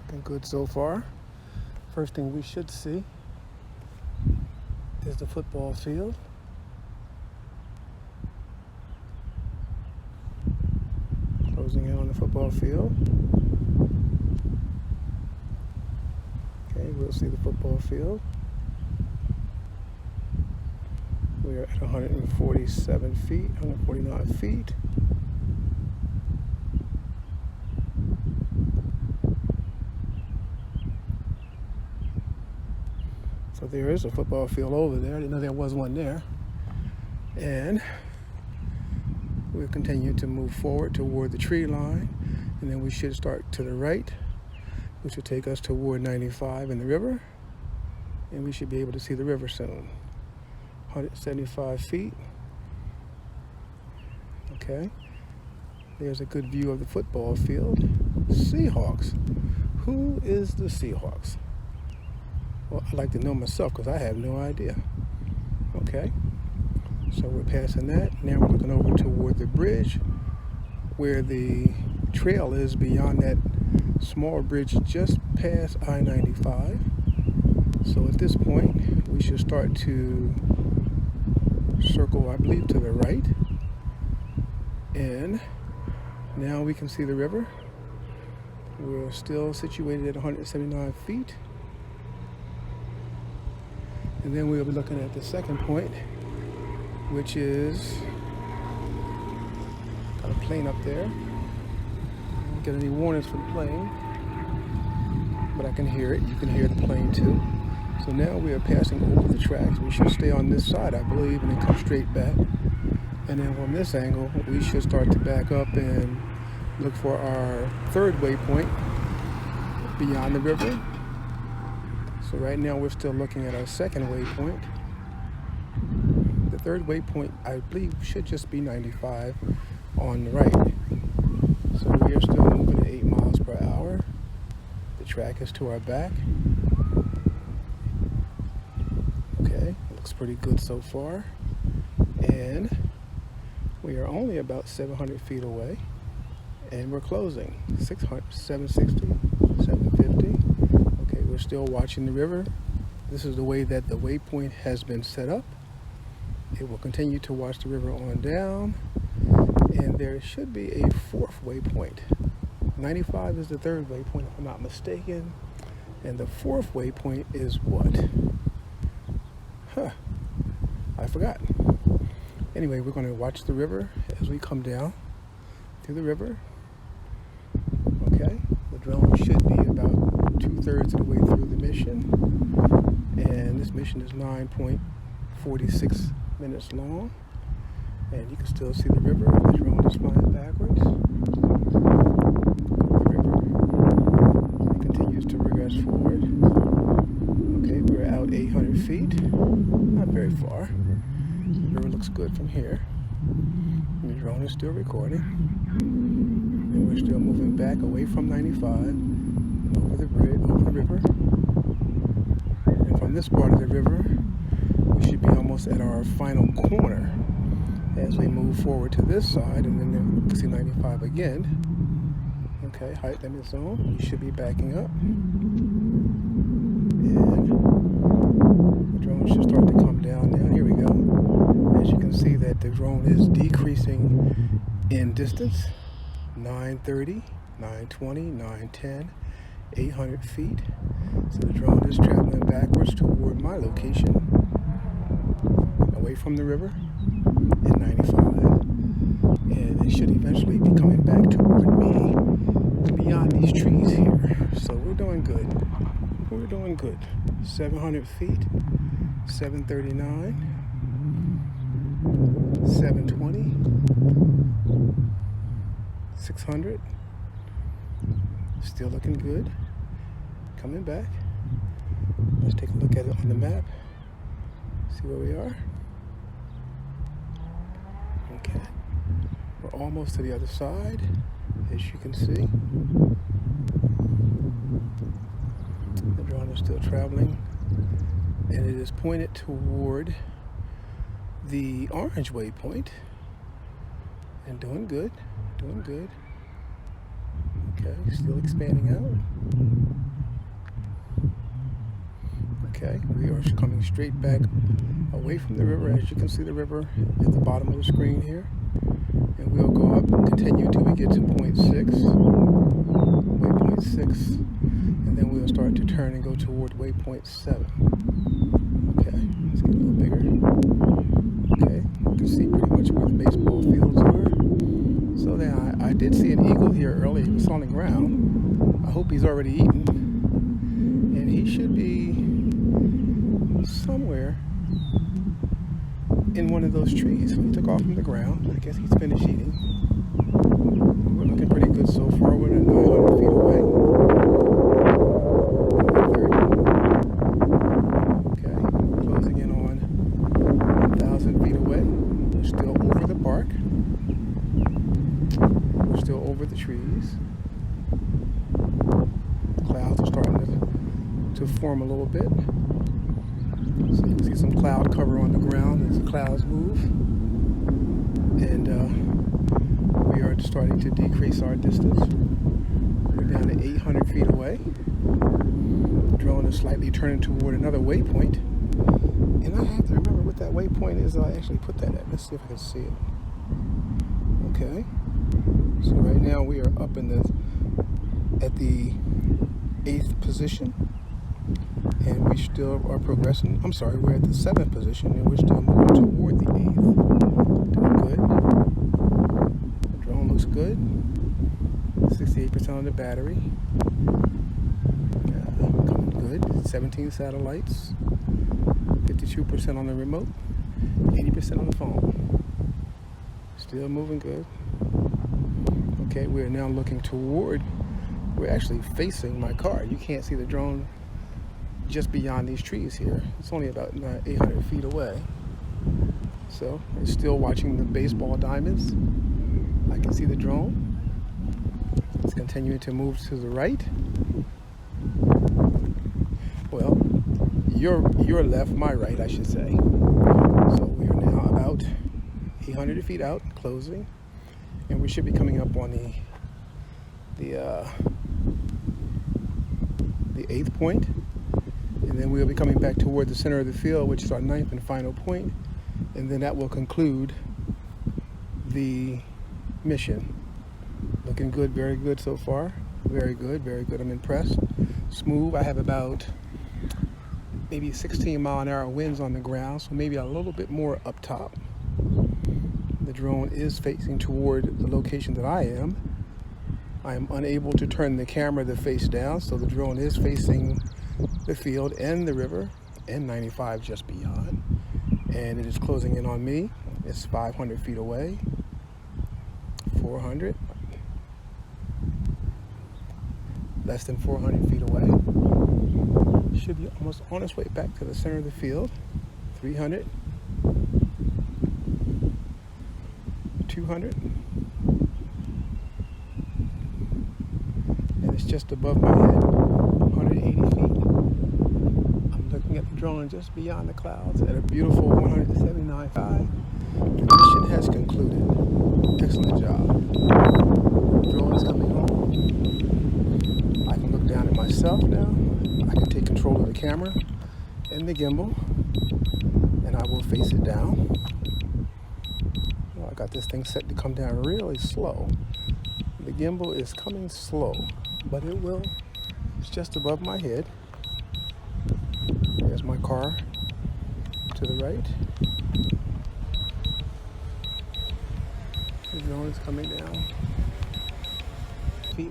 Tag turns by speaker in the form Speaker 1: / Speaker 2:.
Speaker 1: Looking good so far. First thing we should see is the football field. Closing in on the football field. Okay, we'll see the football field. We are at 147 feet, 149 feet. So there is a football field over there. I didn't know there was one there. And we'll continue to move forward toward the tree line. And then we should start to the right, which will take us toward 95 in the river. And we should be able to see the river soon. 175 feet. Okay. There's a good view of the football field. Seahawks. Who is the Seahawks? Well, I'd like to know myself because I have no idea. Okay, so we're passing that. Now we're looking over toward the bridge where the trail is beyond that small bridge just past I-95. So at this point, we should start to circle, I believe, to the right. And now we can see the river. We're still situated at 179 feet. And then we'll be looking at the second point, which is got a plane up there. I don't get any warnings for the plane, but I can hear it. You can hear the plane too. So now we are passing over the tracks. We should stay on this side, I believe, and then come straight back. And then from this angle, we should start to back up and look for our third waypoint beyond the river. So right now we're still looking at our second waypoint. The third waypoint, I believe, should just be 95 on the right. So we are still moving at 8 miles per hour. The track is to our back. Okay, looks pretty good so far. And we are only about 700 feet away. And we're closing. 600, 760, 750. We're still watching the river. This is the way that the waypoint has been set up. It will continue to watch the river on down. And there should be a fourth waypoint. 95 is the third waypoint, if I'm not mistaken. And the fourth waypoint is what? I forgot. Anyway, we're going to watch the river as we come down through the river. Okay, the drone should be about 2/3 of the way through the mission, and this mission is 9.46 minutes long, and you can still see the river. The drone is flying backwards. The river continues to progress forward. Okay, we're out 800 feet, not very far. The river looks good from here. And the drone is still recording, and we're still moving back away from 95. Over the bridge, over the river. And from this part of the river, we should be almost at our final corner as we move forward to this side, and then we can see 95 again. Okay, height limit zone. We should be backing up. And the drone should start to come down now. Here we go. As you can see that the drone is decreasing in distance. 930, 920, 910. 800 feet. So the drone is traveling backwards toward my location, away from the river, at 95. And it should eventually be coming back toward me, beyond these trees here. So we're doing good. We're doing good. 700 feet, 739, 720, 600. Still looking good. Coming back. Let's take a look at it on the map. See where we are. Okay. We're almost to the other side, as you can see. The drone is still traveling, and it is pointed toward the orange waypoint. And doing good. Doing good. Okay, still expanding out. Okay, we are coming straight back away from the river. As you can see, the river at the bottom of the screen here. And we'll go up, continue until we get to point 6, waypoint 6, and then we'll start to turn and go toward waypoint 7. Okay, let's get a little bigger. Okay, you can see pretty much where the baseball fields are. So then I did see an eagle here earlier. He was on the ground. I hope he's already eaten. And he should be somewhere in one of those trees. So he took off from the ground. I guess he's finished eating. We're looking pretty good so far. We're at 900 feet away. 30. Okay, closing in on 1,000 feet away. We're still over the park. We're still over the trees. Clouds are starting to form a little bit. So you can see some cloud cover on the ground as the clouds move. And we are starting to decrease our distance. We're down to 800 feet away. The drone is slightly turning toward another waypoint. And I have to remember what that waypoint is I actually put that at. Let's see if I can see it. Okay. So right now we are up in at the 8th position. And we still are progressing. I'm sorry, we're at the 7th position and we're still moving toward the 8th. Doing good. The drone looks good. 68% on the battery. Coming good. 17 satellites. 52% on the remote. 80% on the phone. Still moving good. Okay, we're now looking toward. We're actually facing my car. You can't see the drone just beyond these trees here. It's only about 800 feet away. So it's still watching the baseball diamonds. I can see the drone. It's continuing to move to the right. Well, your left, my right, I should say. So we are now about 800 feet out, closing, and we should be coming up on the 8th point. And then we'll be coming back toward the center of the field, which is our 9th and final point. And then that will conclude the mission. Looking good, very good so far. Very good, very good. I'm impressed. Smooth. I have about maybe 16-mile-an-hour winds on the ground, so maybe a little bit more up top. The drone is facing toward the location that I am. I am unable to turn the camera to face down, so the drone is facing the field and the river and 95 just beyond, and it is closing in on me. It's 500 feet away, 400, less than 400 feet away. Should be almost on its way back to the center of the field. 300, 200, and it's just above my head, 180 feet. Looking at the drone just beyond the clouds at a beautiful 179 high. The mission has concluded. Excellent job. The drone is coming home. I can look down at myself now. I can take control of the camera and the gimbal, and I will face it down. Well, I got this thing set to come down really slow. The gimbal is coming slow, but it will. It's just above my head. There's my car to the right. The drone is coming down. Feet,